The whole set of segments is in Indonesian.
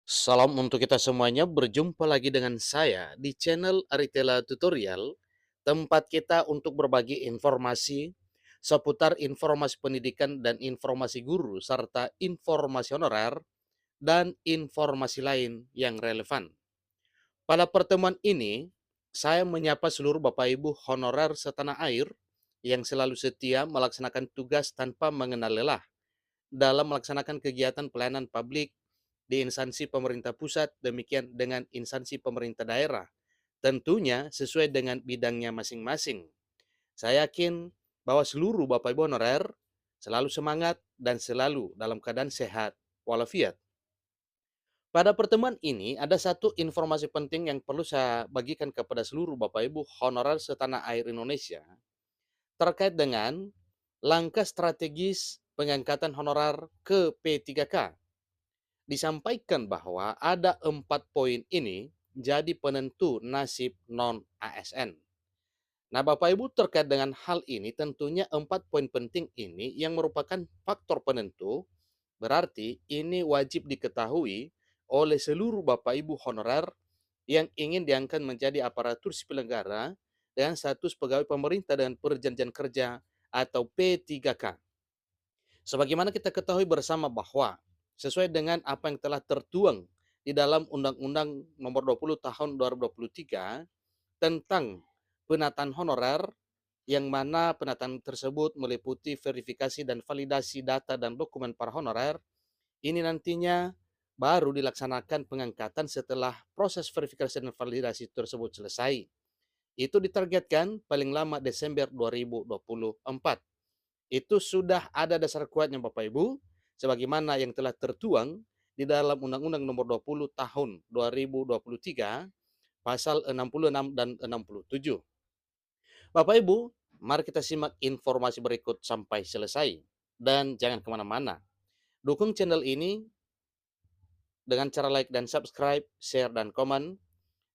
Salam untuk kita semuanya, berjumpa lagi dengan saya di channel Aritela Tutorial, tempat kita untuk berbagi informasi seputar informasi pendidikan dan informasi guru, serta informasi honorer dan informasi lain yang relevan. Pada pertemuan ini, saya menyapa seluruh Bapak Ibu honorer setanah air yang selalu setia melaksanakan tugas tanpa mengenal lelah dalam melaksanakan kegiatan pelayanan publik di instansi pemerintah pusat, demikian dengan instansi pemerintah daerah. Tentunya sesuai dengan bidangnya masing-masing. Saya yakin bahwa seluruh Bapak Ibu honorer selalu semangat dan selalu dalam keadaan sehat walafiat. Pada pertemuan ini ada satu informasi penting yang perlu saya bagikan kepada seluruh Bapak Ibu honorer setanah air Indonesia terkait dengan langkah strategis pengangkatan honorer ke P3K. Disampaikan bahwa ada 4 poin ini jadi penentu nasib non-ASN. Nah, Bapak Ibu, terkait dengan hal ini tentunya 4 poin penting ini yang merupakan faktor penentu, berarti ini wajib diketahui oleh seluruh Bapak Ibu honorer yang ingin diangkat menjadi aparatur sipil negara dengan status pegawai pemerintah dengan perjanjian kerja atau P3K. Sebagaimana kita ketahui bersama bahwa sesuai dengan apa yang telah tertuang di dalam Undang-Undang Nomor 20 Tahun 2023 tentang penataan honorer, yang mana penataan tersebut meliputi verifikasi dan validasi data dan dokumen para honorer, ini nantinya baru dilaksanakan pengangkatan setelah proses verifikasi dan validasi tersebut selesai. Itu ditargetkan paling lama Desember 2024. Itu sudah ada dasar kuatnya Bapak Ibu, sebagaimana yang telah tertuang di dalam Undang-Undang Nomor 20 Tahun 2023, pasal 66 dan 67. Bapak Ibu, mari kita simak informasi berikut sampai selesai. Dan jangan kemana-mana. Dukung channel ini dengan cara like dan subscribe, share dan komen,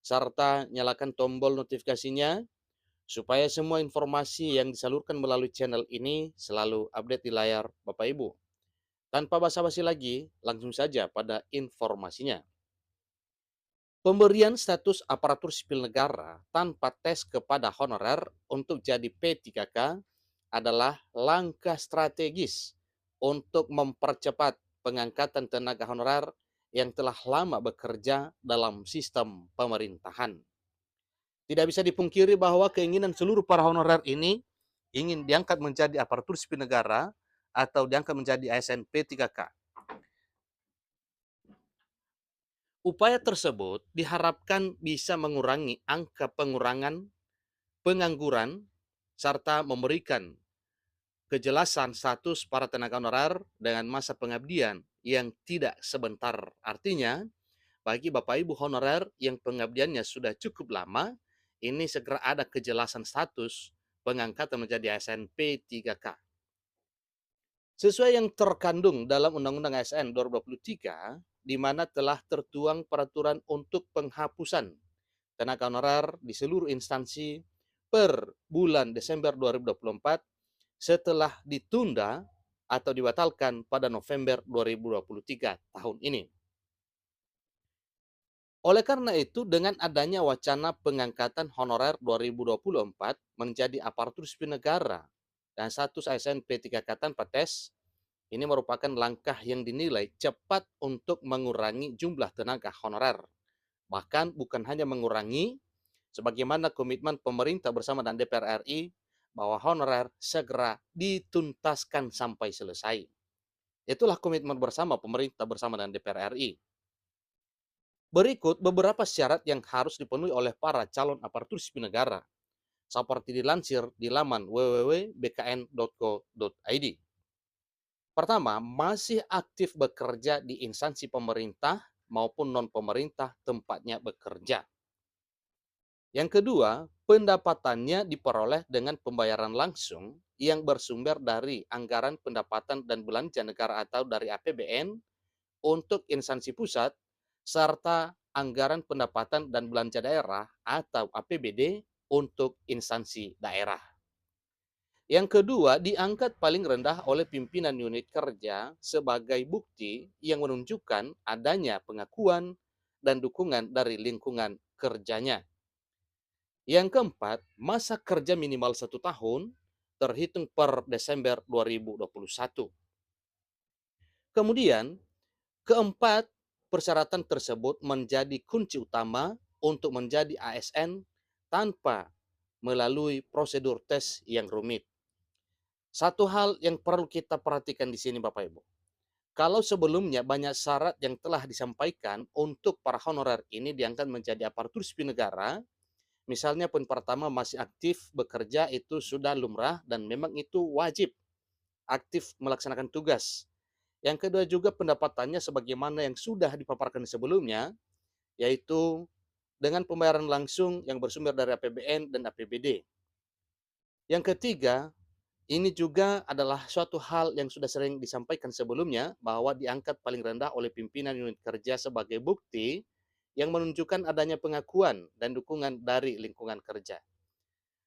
serta nyalakan tombol notifikasinya supaya semua informasi yang disalurkan melalui channel ini selalu update di layar Bapak Ibu. Tanpa basa-basi lagi, langsung saja pada informasinya. Pemberian status aparatur sipil negara tanpa tes kepada honorer untuk jadi P3K adalah langkah strategis untuk mempercepat pengangkatan tenaga honorer yang telah lama bekerja dalam sistem pemerintahan. Tidak bisa dipungkiri bahwa keinginan seluruh para honorer ini ingin diangkat menjadi aparatur sipil negara atau diangkat menjadi ASN P3K. Upaya tersebut diharapkan bisa mengurangi angka pengurangan pengangguran serta memberikan kejelasan status para tenaga honorer dengan masa pengabdian yang tidak sebentar. Artinya, bagi Bapak Ibu honorer yang pengabdiannya sudah cukup lama, ini segera ada kejelasan status pengangkatan menjadi ASN P3K. Sesuai yang terkandung dalam Undang-Undang ASN 2023, di mana telah tertuang peraturan untuk penghapusan tenaga honorer di seluruh instansi per bulan Desember 2024 setelah ditunda atau dibatalkan pada November 2023 tahun ini. Oleh karena itu, dengan adanya wacana pengangkatan honorer 2024 menjadi aparatur sipil negara dan status ASN P3K tanpa tes, ini merupakan langkah yang dinilai cepat untuk mengurangi jumlah tenaga honorer. Bahkan bukan hanya mengurangi, sebagaimana komitmen pemerintah bersama dan DPR RI bahwa honorer segera dituntaskan sampai selesai. Itulah komitmen bersama pemerintah bersama dan DPR RI. Berikut beberapa syarat yang harus dipenuhi oleh para calon aparatur sipil negara, seperti dilansir di laman www.bkn.go.id. Pertama, masih aktif bekerja di instansi pemerintah maupun non-pemerintah tempatnya bekerja. Yang kedua, pendapatannya diperoleh dengan pembayaran langsung yang bersumber dari anggaran pendapatan dan belanja negara atau dari APBN untuk instansi pusat, serta anggaran pendapatan dan belanja daerah atau APBD untuk instansi daerah. Yang kedua, diangkat paling rendah oleh pimpinan unit kerja sebagai bukti yang menunjukkan adanya pengakuan dan dukungan dari lingkungan kerjanya. Yang keempat, masa kerja minimal 1 tahun terhitung per Desember 2021. Kemudian, keempat, persyaratan tersebut menjadi kunci utama untuk menjadi ASN tanpa melalui prosedur tes yang rumit. Satu hal yang perlu kita perhatikan di sini Bapak Ibu. Kalau sebelumnya banyak syarat yang telah disampaikan untuk para honorer ini diangkat menjadi aparatur sipil negara, misalnya poin pertama masih aktif bekerja itu sudah lumrah dan memang itu wajib aktif melaksanakan tugas. Yang kedua juga pendapatannya sebagaimana yang sudah dipaparkan sebelumnya, yaitu dengan pembayaran langsung yang bersumber dari APBN dan APBD. Yang ketiga, ini juga adalah suatu hal yang sudah sering disampaikan sebelumnya bahwa diangkat paling rendah oleh pimpinan unit kerja sebagai bukti yang menunjukkan adanya pengakuan dan dukungan dari lingkungan kerja.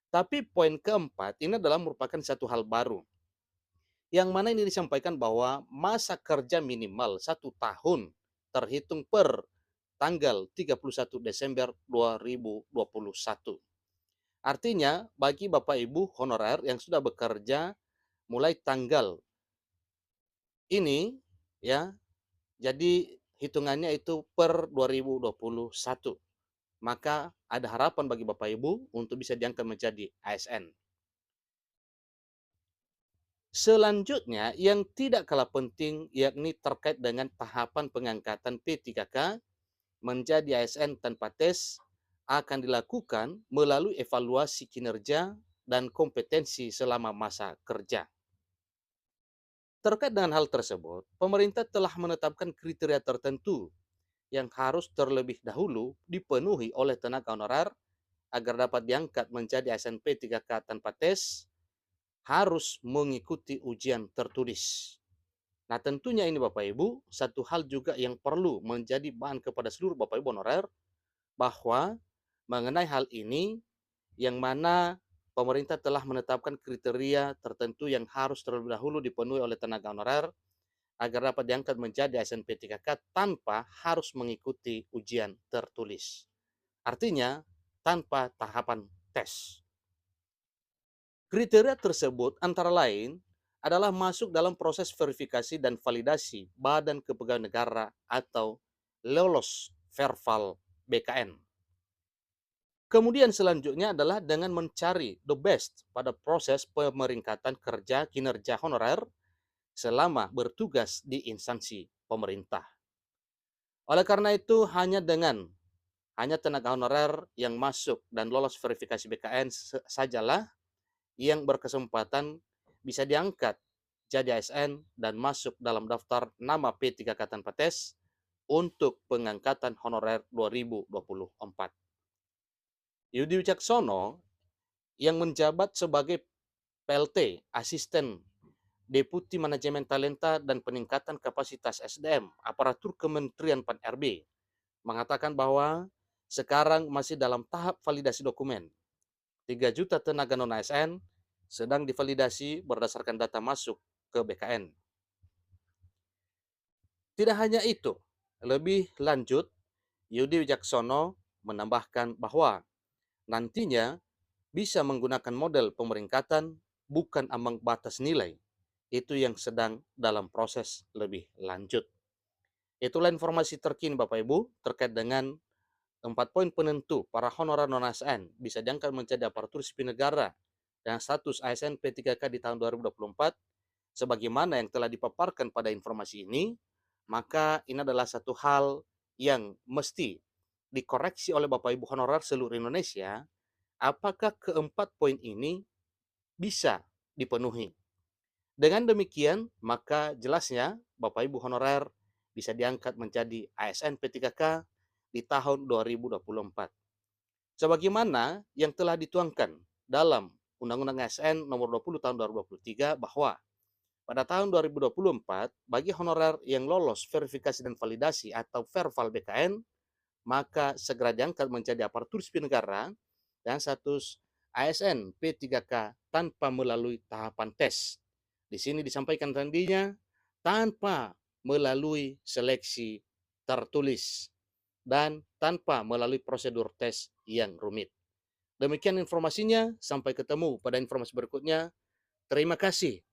Tapi poin keempat ini adalah merupakan satu hal baru, yang mana ini disampaikan bahwa masa kerja minimal 1 tahun terhitung per tanggal 31 Desember 2021. Artinya, bagi Bapak Ibu honorer yang sudah bekerja mulai tanggal ini, ya, jadi hitungannya itu per 2021. Maka ada harapan bagi Bapak Ibu untuk bisa diangkat menjadi ASN. Selanjutnya, yang tidak kalah penting yakni terkait dengan tahapan pengangkatan P3K menjadi ASN tanpa tes akan dilakukan melalui evaluasi kinerja dan kompetensi selama masa kerja. Terkait dengan hal tersebut, pemerintah telah menetapkan kriteria tertentu yang harus terlebih dahulu dipenuhi oleh tenaga honorer agar dapat diangkat menjadi ASN P3K tanpa tes, harus mengikuti ujian tertulis. Nah, tentunya ini Bapak Ibu, satu hal juga yang perlu menjadi bahan kepada seluruh Bapak Ibu honorer bahwa mengenai hal ini yang mana pemerintah telah menetapkan kriteria tertentu yang harus terlebih dahulu dipenuhi oleh tenaga honorer agar dapat diangkat menjadi ASN P3K tanpa harus mengikuti ujian tertulis. Artinya, tanpa tahapan tes. Kriteria tersebut antara lain adalah masuk dalam proses verifikasi dan validasi Badan Kepegawaian Negara atau lolos Verval BKN. Kemudian selanjutnya adalah dengan mencari the best pada proses pemeringkatan kerja kinerja honorer selama bertugas di instansi pemerintah. Oleh karena itu, hanya tenaga honorer yang masuk dan lolos verifikasi BKN sajalah yang berkesempatan bisa diangkat jadi ASN dan masuk dalam daftar nama P3K tanpa tes untuk pengangkatan honorer 2024. Yudi Wicaksono yang menjabat sebagai PLT, Asisten Deputi Manajemen Talenta dan Peningkatan Kapasitas SDM, Aparatur Kementerian Pan-RB, mengatakan bahwa sekarang masih dalam tahap validasi dokumen. 3 juta tenaga non-ASN sedang divalidasi berdasarkan data masuk ke BKN. Tidak hanya itu, lebih lanjut, Yudi Wijaksono menambahkan bahwa nantinya bisa menggunakan model pemeringkatan bukan ambang batas nilai. Itu yang sedang dalam proses lebih lanjut. Itulah informasi terkini Bapak Ibu terkait dengan 4 poin penentu para honorer non-ASN bisa diangkat menjadi aparatur sipil negara dengan status ASN P3K di tahun 2024 sebagaimana yang telah dipaparkan pada informasi ini, maka ini adalah satu hal yang mesti dikoreksi oleh Bapak Ibu honorer seluruh Indonesia, apakah keempat poin ini bisa dipenuhi. Dengan demikian, maka jelasnya Bapak Ibu honorer bisa diangkat menjadi ASN P3K di tahun 2024. Sebagaimana yang telah dituangkan dalam Undang-Undang ASN nomor 20 tahun 2023 bahwa pada tahun 2024 bagi honorer yang lolos verifikasi dan validasi atau Verval BKN maka segera diangkat menjadi aparatur sipil negara dan status ASN P3K tanpa melalui tahapan tes. Di sini disampaikan tadinya tanpa melalui seleksi tertulis dan tanpa melalui prosedur tes yang rumit. Demikian informasinya, sampai ketemu pada informasi berikutnya. Terima kasih.